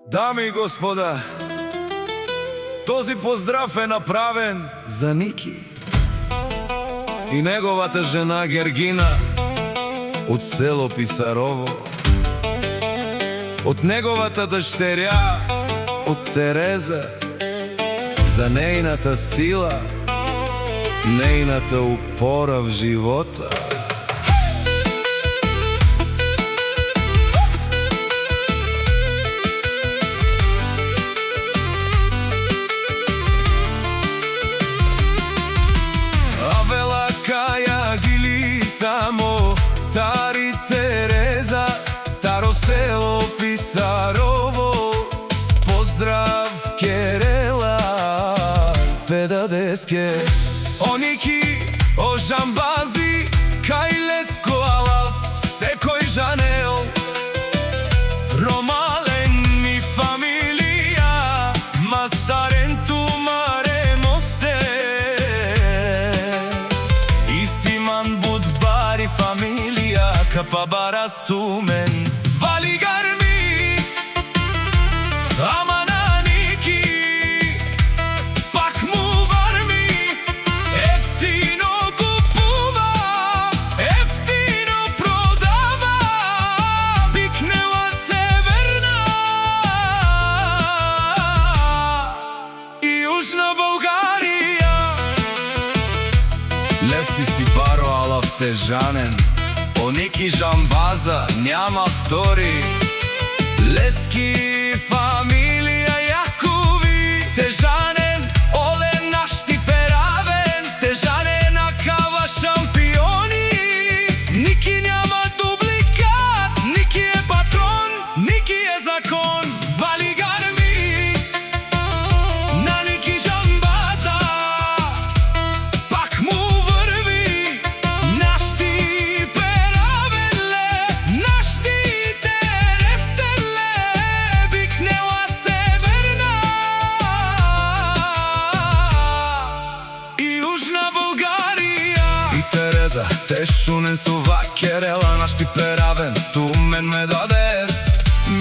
Дами и господа, този поздрав е направен за Ники и неговата жена Гергина от село Писарово, от неговата дъщеря от Тереза, за нейната сила, нейната опора в живота. Само Тари Тереза, Таро село Писарово, поздрав Керела, педадеске, о Ники, о Жамбази, Кајлеско Алав, секој жанел, Ромален ми фамилија, Мастаренту маре мосте, и Симан Будбари фамилија, Капабарастумен, Валигарми, Амана Ники, пак му варми, ефтино купува, ефтино продава, пикнела Северна и Јужна Българија. Лев си паро, алав тежанен, о Ники Жамбаза няма втори. Лески фамилија Јакови, тежанен, оле наш ти перавен, тежанен акава шампиони. Ники няма дубликат, Ники е патрон, Ники е закон. Валигарми на Ники Жамбаза, пак му върви, наш ти перавенле, наш ти тересенле, бикнела Северна и Јужна Българија. И Тереза, тешунен сува Керела, наш ти перавен, тумен ме дадес.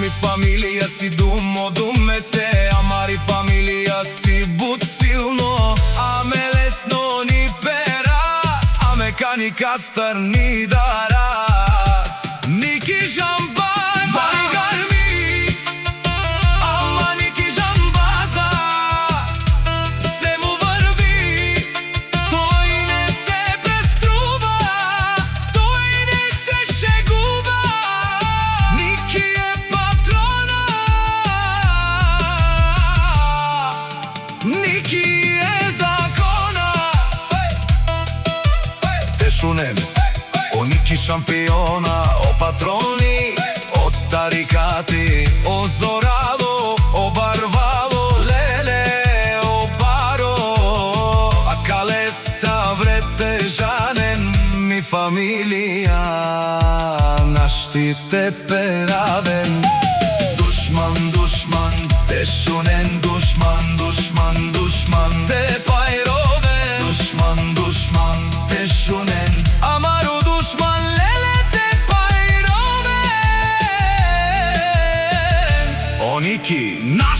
Ми фамилија си думо думесте, амари фамилија си буд силно, аме лесно ни перас, аме кани кастар ни дарас. Ники Жамбај, Валигарми, ама Ники Жамбаза, се му върви, тој не се преструва, тој не се шегува. Ники е патрона, Ники е закона. Тешунен, о Ники шампиона, о патрони, о тарикати, о Зорало, о Барвало, леле, о Баро, а калеса врете жанен, ми фамилија, наш ти те перавен. Душман, душман, тешунен, душман, душман, душман, те пайровен. Душман, душман, тешунен, амаро душман, леле те пайровен. О Ники, на